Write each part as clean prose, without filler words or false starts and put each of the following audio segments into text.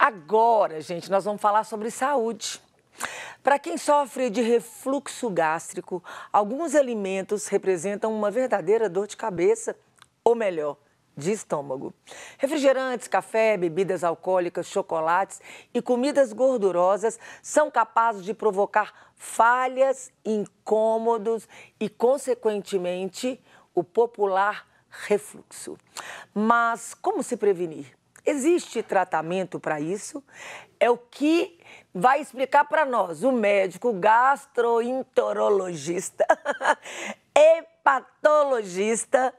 Agora, gente, nós vamos falar sobre saúde. Para quem sofre de refluxo gástrico, alguns alimentos representam uma verdadeira dor de cabeça, ou melhor, de estômago. Refrigerantes, café, bebidas alcoólicas, chocolates e comidas gordurosas são capazes de provocar falhas, incômodos e, consequentemente, o popular refluxo. Mas como se prevenir? Existe tratamento para isso? É o que vai explicar para nós o médico gastroenterologista, hepatologista,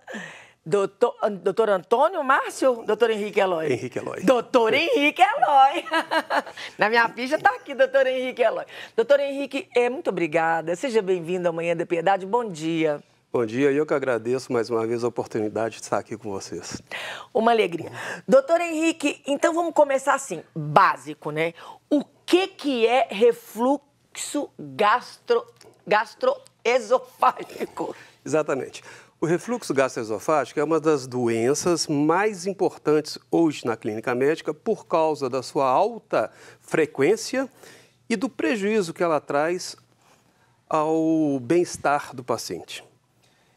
doutor Antônio Márcio, doutor Henrique Eloy? Henrique Eloy. Doutor Henrique Eloy. Na minha ficha está aqui, doutor Henrique Eloy. Doutor Henrique, muito obrigada. Seja bem-vindo ao Manhã da Piedade. Bom dia. Bom dia, eu que agradeço mais uma vez a oportunidade de estar aqui com vocês. Uma alegria. Doutor Henrique, então vamos começar assim, básico, né? O que é refluxo gastroesofágico? Exatamente. O refluxo gastroesofágico é uma das doenças mais importantes hoje na clínica médica por causa da sua alta frequência e do prejuízo que ela traz ao bem-estar do paciente.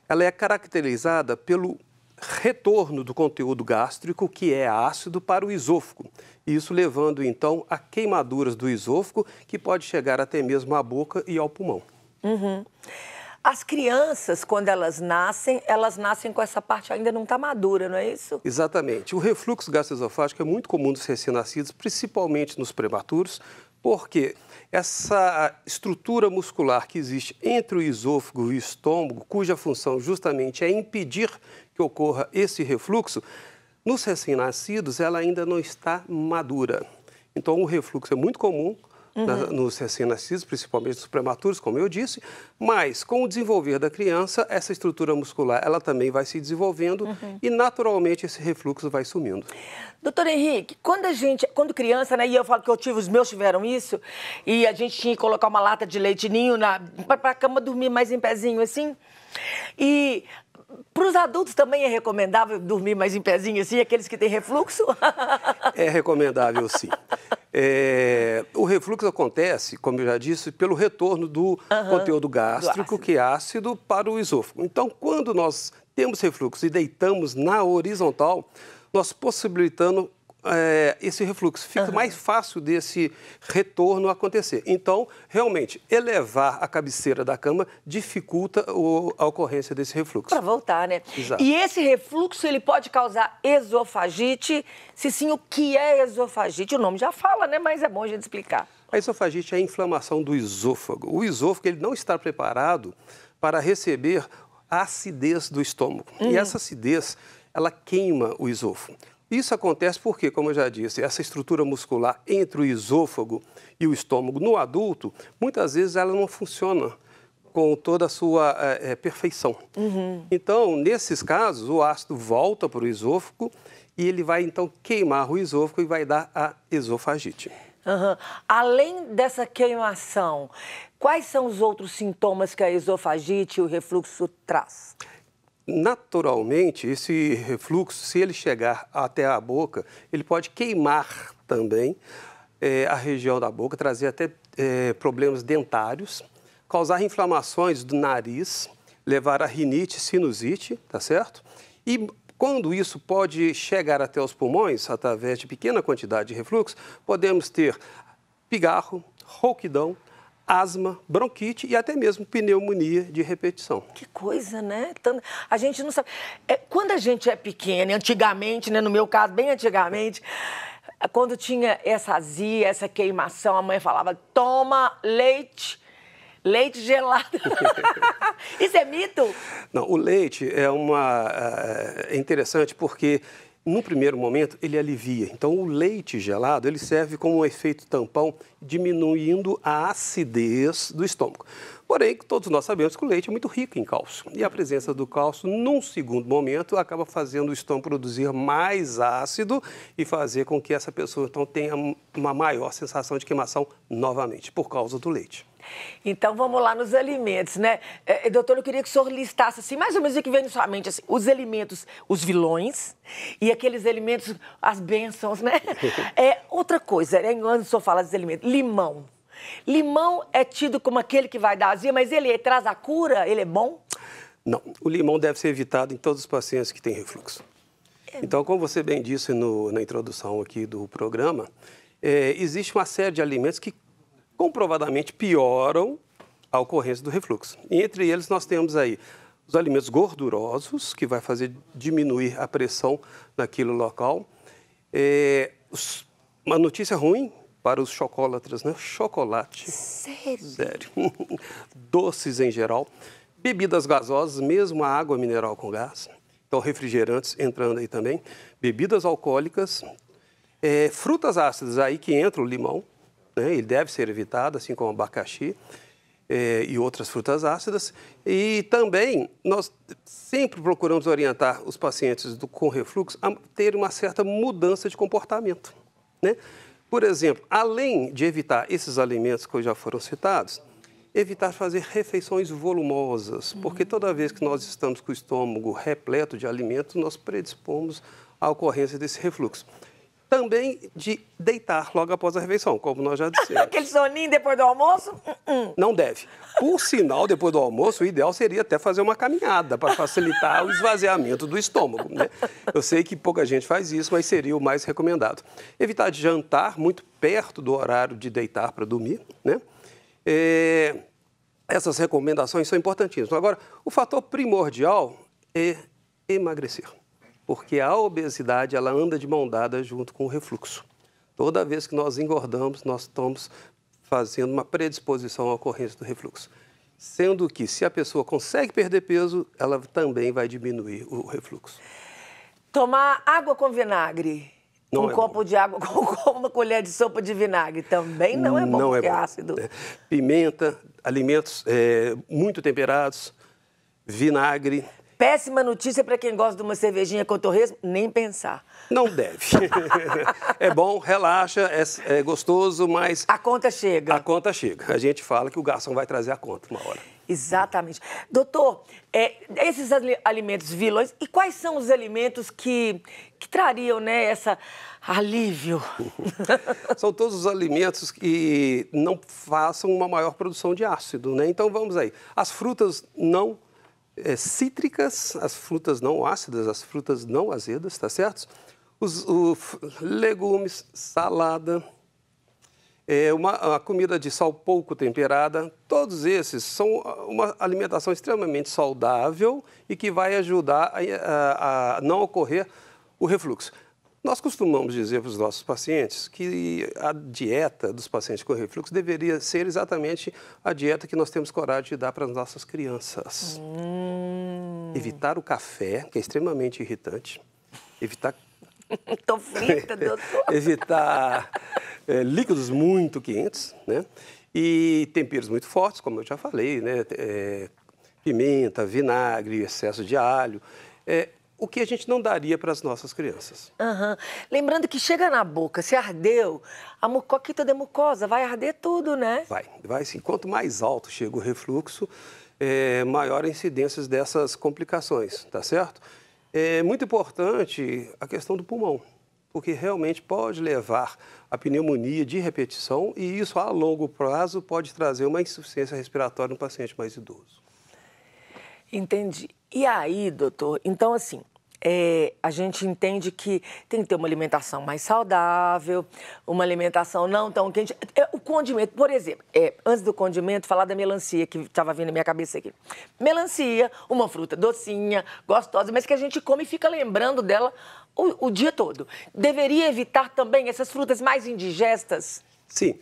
Ela é caracterizada pelo retorno do conteúdo gástrico, que é ácido, para o esôfago. Isso levando, então, a queimaduras do esôfago, que pode chegar até mesmo à boca e ao pulmão. Uhum. As crianças, quando elas nascem com essa parte ainda não está madura, não é isso? Exatamente. O refluxo gastroesofágico é muito comum nos recém-nascidos, principalmente nos prematuros, porque essa estrutura muscular que existe entre o esôfago e o estômago, cuja função justamente é impedir que ocorra esse refluxo, nos recém-nascidos ela ainda não está madura. Então o refluxo é muito comum nos recém-nascidos, principalmente nos prematuros, como eu disse, mas com o desenvolver da criança, essa estrutura muscular ela também vai se desenvolvendo e naturalmente esse refluxo vai sumindo. Doutor Henrique, quando criança, né, e eu falo que os meus tiveram isso, e a gente tinha que colocar uma lata de leite ninho para a cama dormir mais em pezinho assim, e para os adultos também é recomendável dormir mais em pezinho assim, aqueles que têm refluxo? É recomendável, sim. O refluxo acontece, como eu já disse, pelo retorno do conteúdo gástrico, que é ácido, para o esôfago. Então, quando nós temos refluxo e deitamos na horizontal, nós possibilitando esse refluxo. Fica mais fácil desse retorno acontecer. Então, realmente, elevar a cabeceira da cama dificulta a ocorrência desse refluxo. Para voltar, né? Exato. E esse refluxo, ele pode causar esofagite? Se sim, o que é esofagite? O nome já fala, né? Mas é bom a gente explicar. A esofagite é a inflamação do esôfago. O esôfago ele não está preparado para receber a acidez do estômago. E essa acidez, ela queima o esôfago. Isso acontece porque, como eu já disse, essa estrutura muscular entre o esôfago e o estômago no adulto, muitas vezes ela não funciona com toda a sua perfeição. Então, nesses casos, o ácido volta para o esôfago e ele vai, então, queimar o esôfago e vai dar a esofagite. Além dessa queimação, quais são os outros sintomas que a esofagite e o refluxo traz? Naturalmente, esse refluxo, se ele chegar até a boca, ele pode queimar também a região da boca, trazer até problemas dentários, causar inflamações do nariz, levar a rinite, sinusite, tá certo? E quando isso pode chegar até os pulmões, através de pequena quantidade de refluxo, podemos ter pigarro, rouquidão, asma, bronquite e até mesmo pneumonia de repetição. Que coisa, né? A gente não sabe. Quando a gente é pequena, antigamente, né, no meu caso, bem antigamente, quando tinha essa azia, essa queimação, a mãe falava, toma leite gelado. Isso é mito? Não, o leite é interessante porque no primeiro momento, ele alivia. Então, o leite gelado, ele serve como um efeito tampão, diminuindo a acidez do estômago. Porém, todos nós sabemos que o leite é muito rico em cálcio. E a presença do cálcio, num segundo momento, acaba fazendo o estômago produzir mais ácido e fazer com que essa pessoa, então, tenha uma maior sensação de queimação novamente, por causa do leite. Então, vamos lá nos alimentos, né? Doutor, eu queria que o senhor listasse, assim, mais ou menos o que vem na sua mente, assim, os alimentos, os vilões e aqueles alimentos, as bênçãos, né? Outra coisa, antes do senhor falar dos alimentos, limão. Limão é tido como aquele que vai dar azia, mas ele traz a cura? Ele é bom? Não, o limão deve ser evitado em todos os pacientes que têm refluxo. Então, como você bem disse na introdução aqui do programa, existe uma série de alimentos que comprovadamente pioram a ocorrência do refluxo. E entre eles nós temos aí os alimentos gordurosos, que vai fazer diminuir a pressão naquele local. Uma notícia ruim para os chocolatras, né? Chocolate. Sério? Sério. Doces em geral. Bebidas gasosas, mesmo a água mineral com gás. Então, refrigerantes entrando aí também. Bebidas alcoólicas. Frutas ácidas, aí que entra o limão. Né? Ele deve ser evitado, assim como o abacaxi e outras frutas ácidas. E também, nós sempre procuramos orientar os pacientes com refluxo a ter uma certa mudança de comportamento. Né? Por exemplo, além de evitar esses alimentos que já foram citados, evitar fazer refeições volumosas, porque toda vez que nós estamos com o estômago repleto de alimentos, nós predispomos à ocorrência desse refluxo. Também de deitar logo após a refeição, como nós já dissemos. Aquele soninho depois do almoço? Não deve. Por sinal, depois do almoço, o ideal seria até fazer uma caminhada para facilitar o esvaziamento do estômago. Né? Eu sei que pouca gente faz isso, mas seria o mais recomendado. Evitar de jantar muito perto do horário de deitar para dormir. Né? Essas recomendações são importantíssimas. Agora, o fator primordial é emagrecer. Porque a obesidade, ela anda de mão dada junto com o refluxo. Toda vez que nós engordamos, nós estamos fazendo uma predisposição à ocorrência do refluxo. Sendo que, se a pessoa consegue perder peso, ela também vai diminuir o refluxo. Tomar água com vinagre. Não um copo de água com uma colher de sopa de vinagre também não é bom, não porque é bom. é ácido. Pimenta, alimentos muito temperados, vinagre. Péssima notícia para quem gosta de uma cervejinha com torresmo, nem pensar. Não deve. É bom, relaxa, é gostoso, mas... A conta chega. A conta chega. A gente fala que o garçom vai trazer a conta uma hora. Exatamente. Doutor, esses alimentos vilões, e quais são os alimentos que trariam, né, essa alívio? São todos os alimentos que não façam uma maior produção de ácido, né? Então, vamos aí. As frutas não cítricas, as frutas não ácidas, as frutas não azedas, tá certo? Os legumes, salada, uma comida de sal pouco temperada, todos esses são uma alimentação extremamente saudável e que vai ajudar a não ocorrer o refluxo. Nós costumamos dizer para os nossos pacientes que a dieta dos pacientes com refluxo deveria ser exatamente a dieta que nós temos coragem de dar para as nossas crianças. Evitar o café, que é extremamente irritante. Evitar... Tô frita, doutor. Evitar líquidos muito quentes, né? E temperos muito fortes, como eu já falei, né? Pimenta, vinagre, excesso de alho. O que a gente não daria para as nossas crianças. Lembrando que chega na boca, se ardeu, a mucoquita de mucosa vai arder tudo, né? Vai sim. Quanto mais alto chega o refluxo, maior a incidência dessas complicações, tá certo? É muito importante a questão do pulmão, porque realmente pode levar a pneumonia de repetição e isso a longo prazo pode trazer uma insuficiência respiratória no paciente mais idoso. Entendi. E aí, doutor, então assim, a gente entende que tem que ter uma alimentação mais saudável, uma alimentação não tão quente. O condimento, por exemplo, antes do condimento, falar da melancia, que estava vindo na minha cabeça aqui. Melancia, uma fruta docinha, gostosa, mas que a gente come e fica lembrando dela o dia todo. Deveria evitar também essas frutas mais indigestas? Sim.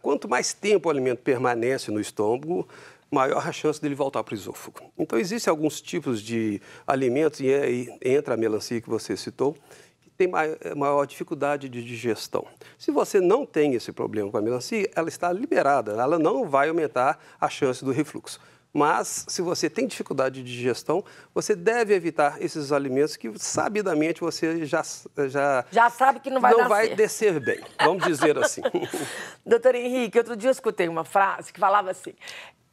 Quanto mais tempo o alimento permanece no estômago, maior a chance dele voltar para o esôfago. Então, existem alguns tipos de alimentos, e aí entra a melancia que você citou, que tem maior dificuldade de digestão. Se você não tem esse problema com a melancia, ela está liberada, ela não vai aumentar a chance do refluxo. Mas, se você tem dificuldade de digestão, você deve evitar esses alimentos que, sabidamente, você já sabe que não vai descer bem, vamos dizer assim. Doutor Henrique, outro dia eu escutei uma frase que falava assim: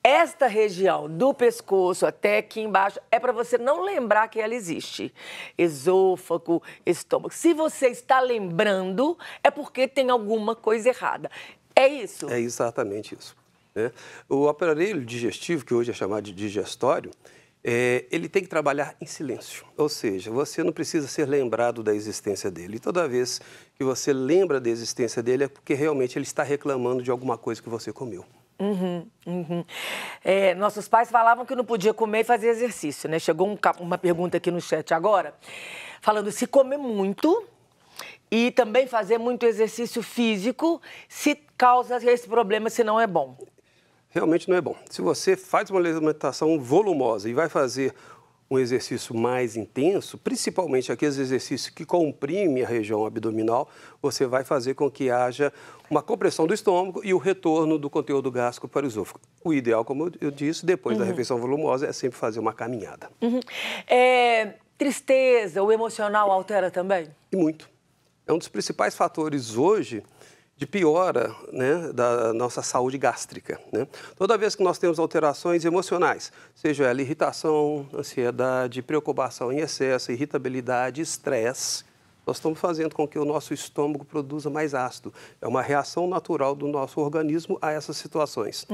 esta região do pescoço até aqui embaixo é para você não lembrar que ela existe. Esôfago, estômago. Se você está lembrando, é porque tem alguma coisa errada. É isso? É exatamente isso. Né? O aparelho digestivo, que hoje é chamado de digestório, ele tem que trabalhar em silêncio. Ou seja, você não precisa ser lembrado da existência dele. E toda vez que você lembra da existência dele é porque realmente ele está reclamando de alguma coisa que você comeu. Nossos pais falavam que não podia comer e fazer exercício, né? Chegou uma pergunta aqui no chat agora, falando se comer muito e também fazer muito exercício físico, se causa esse problema, se não é bom. Realmente não é bom. Se você faz uma alimentação volumosa e vai fazer um exercício mais intenso, principalmente aqueles exercícios que comprimem a região abdominal, você vai fazer com que haja uma compressão do estômago e o retorno do conteúdo gástrico para o esôfago. O ideal, como eu disse, depois da refeição volumosa, é sempre fazer uma caminhada. Tristeza, o emocional altera também? E muito. É um dos principais fatores hoje de piora, né, da nossa saúde gástrica. Né? Toda vez que nós temos alterações emocionais, seja ela irritação, ansiedade, preocupação em excesso, irritabilidade, estresse, nós estamos fazendo com que o nosso estômago produza mais ácido. É uma reação natural do nosso organismo a essas situações.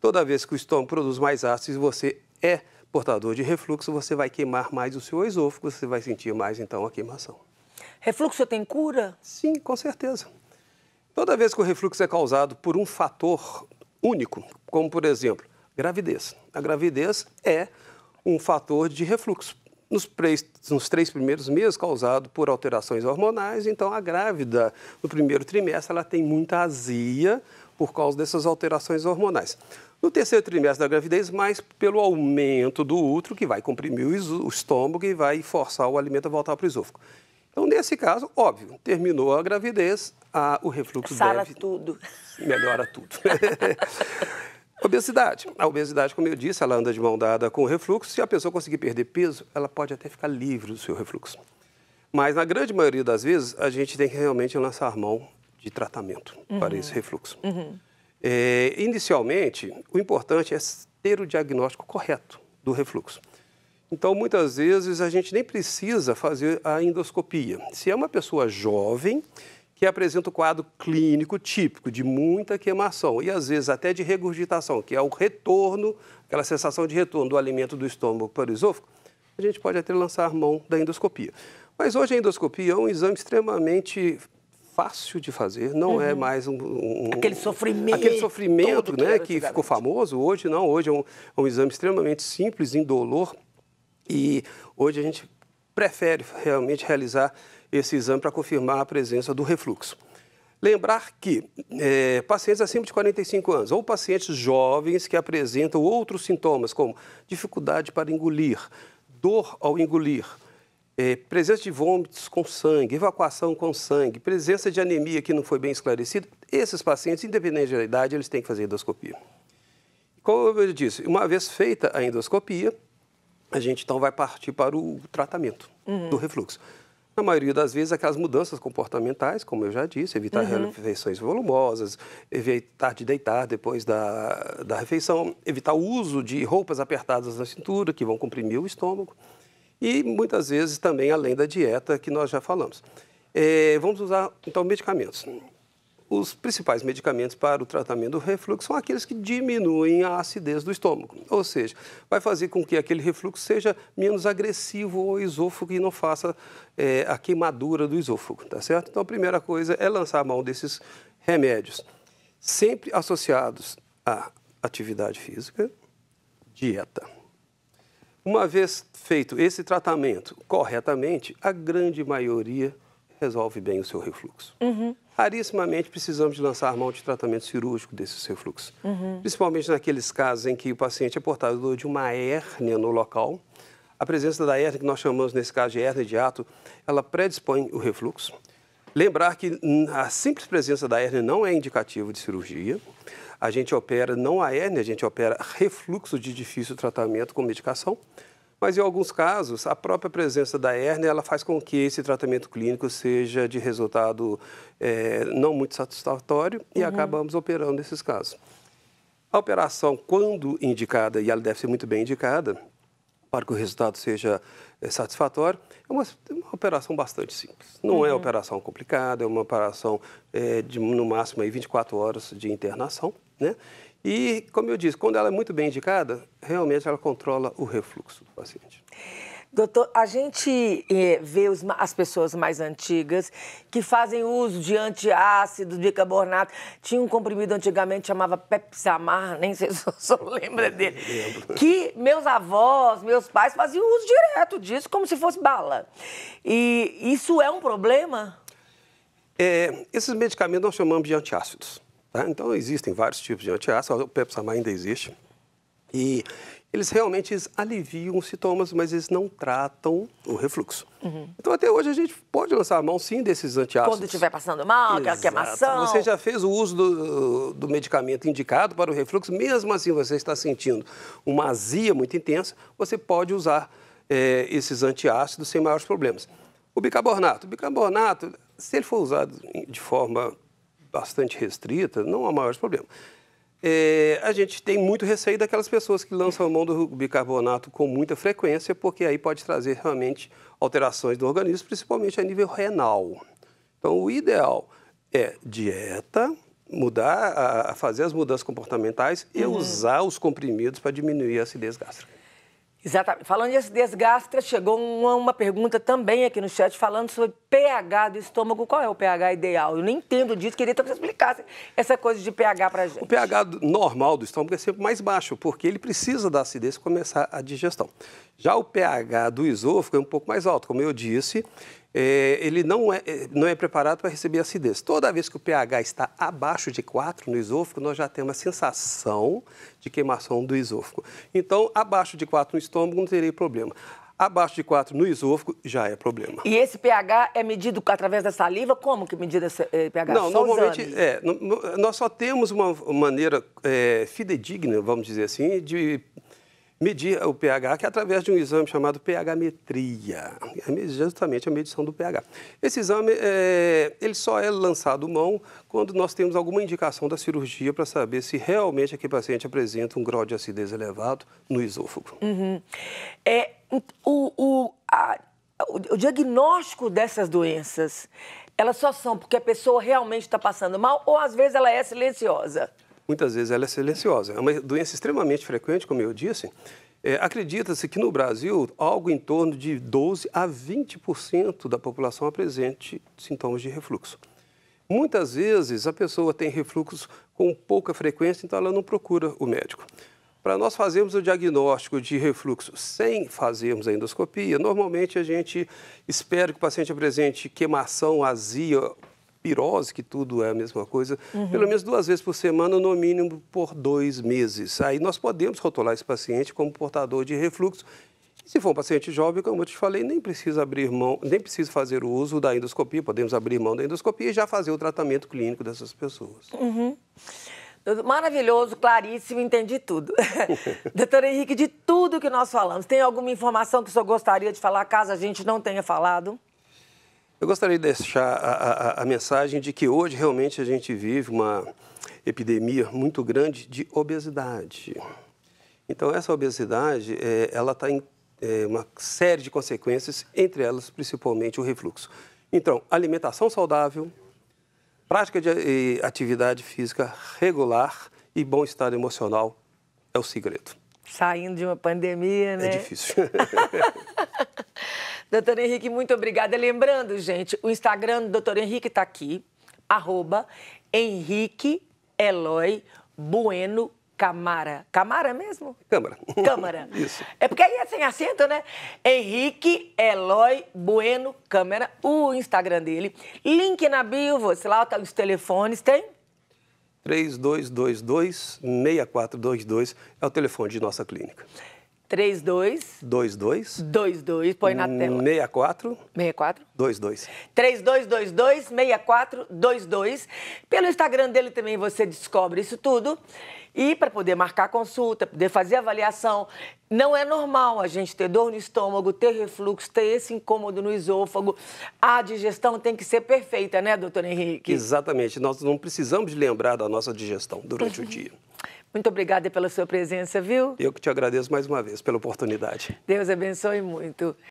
Toda vez que o estômago produz mais ácido e você é portador de refluxo, você vai queimar mais o seu esôfago, você vai sentir mais, então, a queimação. Refluxo tem cura? Sim, com certeza. Toda vez que o refluxo é causado por um fator único, como, por exemplo, gravidez. A gravidez é um fator de refluxo. Nos 3 primeiros meses, causado por alterações hormonais, então a grávida, no primeiro trimestre, ela tem muita azia por causa dessas alterações hormonais. No terceiro trimestre da gravidez, mais pelo aumento do útero, que vai comprimir o estômago e vai forçar o alimento a voltar para o esôfago. Então, nesse caso, óbvio, terminou a gravidez, o refluxo sara tudo. Melhora tudo. Obesidade. A obesidade, como eu disse, ela anda de mão dada com o refluxo. Se a pessoa conseguir perder peso, ela pode até ficar livre do seu refluxo. Mas, na grande maioria das vezes, a gente tem que realmente lançar mão de tratamento para esse refluxo. Inicialmente, o importante é ter o diagnóstico correto do refluxo. Então, muitas vezes, a gente nem precisa fazer a endoscopia. Se é uma pessoa jovem que apresenta o quadro clínico típico de muita queimação e, às vezes, até de regurgitação, que é o retorno, aquela sensação de retorno do alimento do estômago para o esôfago, a gente pode até lançar mão da endoscopia. Mas hoje a endoscopia é um exame extremamente fácil de fazer, não é mais aquele sofrimento. Aquele sofrimento, né, que ficou famoso. Hoje não, hoje é um exame extremamente simples, indolor. E hoje a gente prefere realmente realizar esse exame para confirmar a presença do refluxo. Lembrar que pacientes acima de 45 anos ou pacientes jovens que apresentam outros sintomas, como dificuldade para engolir, dor ao engolir, presença de vômitos com sangue, evacuação com sangue, presença de anemia que não foi bem esclarecida, esses pacientes, independente da idade, eles têm que fazer endoscopia. Como eu disse, uma vez feita a endoscopia, a gente então vai partir para o tratamento do refluxo. Na maioria das vezes, aquelas mudanças comportamentais, como eu já disse, evitar refeições volumosas, evitar de deitar depois da refeição, evitar o uso de roupas apertadas na cintura, que vão comprimir o estômago, e muitas vezes também além da dieta, que nós já falamos. Vamos usar, então, medicamentos. Os principais medicamentos para o tratamento do refluxo são aqueles que diminuem a acidez do estômago. Ou seja, vai fazer com que aquele refluxo seja menos agressivo ao esôfago e não faça a queimadura do esôfago, tá certo? Então, a primeira coisa é lançar a mão desses remédios, sempre associados à atividade física, dieta. Uma vez feito esse tratamento corretamente, a grande maioria resolve bem o seu refluxo. Rarissimamente precisamos de lançar mão de tratamento cirúrgico desse refluxo. Principalmente naqueles casos em que o paciente é portador de uma hérnia no local. A presença da hérnia, que nós chamamos nesse caso de hérnia de hiato, ela predispõe o refluxo. Lembrar que a simples presença da hérnia não é indicativo de cirurgia. a gente opera não a hérnia, a gente opera refluxo de difícil tratamento com medicação. Mas, em alguns casos, a própria presença da hérnia ela faz com que esse tratamento clínico seja de resultado não muito satisfatório e acabamos operando nesses casos. A operação, quando indicada, e ela deve ser muito bem indicada, para que o resultado seja satisfatório, é uma operação bastante simples. Não é uma operação complicada, é uma operação de, no máximo, aí 24 horas de internação, né? E, como eu disse, quando ela é muito bem indicada, realmente ela controla o refluxo do paciente. Doutor, a gente vê as pessoas mais antigas que fazem uso de antiácido, de bicarbonato. Tinha um comprimido antigamente chamava Pepsamar, nem sei se o senhor lembra dele. Lembro. Que meus avós, meus pais faziam uso direto disso, como se fosse bala. E isso é um problema? Esses medicamentos nós chamamos de antiácidos. Tá? Então, existem vários tipos de antiácidos, o Pepsamar ainda existe. E eles realmente aliviam os sintomas, mas eles não tratam o refluxo. Então, até hoje, a gente pode lançar a mão, sim, desses antiácidos. Quando estiver passando mal, aquela queimação. Você já fez o uso do medicamento indicado para o refluxo, mesmo assim você está sentindo uma azia muito intensa, você pode usar esses antiácidos sem maiores problemas. O bicarbonato, se ele for usado de forma bastante restrita, não há maiores problemas. A gente tem muito receio daquelas pessoas que lançam a mão do bicarbonato com muita frequência, porque aí pode trazer realmente alterações do organismo, principalmente a nível renal. Então, o ideal é dieta, fazer as mudanças comportamentais e usar os comprimidos para diminuir a acidez gástrica. Exatamente. Falando de acidez gástrica, chegou uma pergunta também aqui no chat falando sobre pH do estômago. Qual é o pH ideal? Eu nem entendo disso, queria que você explicasse essa coisa de pH para a gente. O pH normal do estômago é sempre mais baixo, porque ele precisa da acidez para começar a digestão. Já o pH do esôfago é um pouco mais alto, como eu disse, ele não é preparado para receber acidez. Toda vez que o pH está abaixo de 4 no esôfago, nós já temos a sensação de queimação do esôfago. Então, abaixo de 4 no estômago não teria problema. Abaixo de 4 no esôfago já é problema. E esse pH é medido através da saliva? Como que medida esse pH? Não, normalmente nós só temos uma maneira fidedigna, vamos dizer assim, de medir o pH, que é através de um exame chamado pH-metria, justamente a medição do pH. Esse exame ele só é lançado mão quando nós temos alguma indicação da cirurgia para saber se realmente aquele paciente apresenta um grau de acidez elevado no esôfago. O diagnóstico dessas doenças, elas só são porque a pessoa realmente está passando mal ou às vezes ela é silenciosa? Muitas vezes ela é silenciosa. É uma doença extremamente frequente, como eu disse. Acredita-se que no Brasil, algo em torno de 12% a 20% da população apresente sintomas de refluxo. Muitas vezes a pessoa tem refluxo com pouca frequência, então ela não procura o médico. Para nós fazermos o diagnóstico de refluxo sem fazermos a endoscopia, normalmente a gente espera que o paciente apresente queimação, azia, pirose, que tudo é a mesma coisa, pelo menos 2 vezes por semana, no mínimo por 2 meses. Aí nós podemos rotular esse paciente como portador de refluxo. E se for um paciente jovem, como eu te falei, nem precisa abrir mão, nem precisa fazer o uso da endoscopia, podemos abrir mão da endoscopia e já fazer o tratamento clínico dessas pessoas. Maravilhoso, claríssimo, entendi tudo. Doutor Henrique, de tudo que nós falamos, tem alguma informação que o senhor gostaria de falar, caso a gente não tenha falado? Eu gostaria de deixar a mensagem de que hoje realmente a gente vive uma epidemia muito grande de obesidade. Então, essa obesidade, ela está em uma série de consequências, entre elas, principalmente, o refluxo. Então, alimentação saudável, prática de atividade física regular e bom estado emocional é o segredo. Saindo de uma pandemia, né? É difícil. Doutor Henrique, muito obrigada. Lembrando, gente, o Instagram do Doutor Henrique está aqui, @HenriqueEloyBuenoCamara. Camara mesmo? Câmara. Isso. É porque aí é sem acento, né? Henrique Eloy Bueno Câmara, o Instagram dele. Link na bio, você lá, tá, os telefones, tem? 3222-6422 é o telefone de nossa clínica. 32 22 22, põe na tela. 64 64 22. 3222-6422. Pelo Instagram dele também você descobre isso tudo. E para poder marcar consulta, poder fazer avaliação. Não é normal a gente ter dor no estômago, ter refluxo, ter esse incômodo no esôfago. A digestão tem que ser perfeita, né, doutor Henrique? Exatamente. Nós não precisamos de lembrar da nossa digestão durante o dia. Muito obrigada pela sua presença, viu? Eu que te agradeço mais uma vez pela oportunidade. Deus abençoe muito.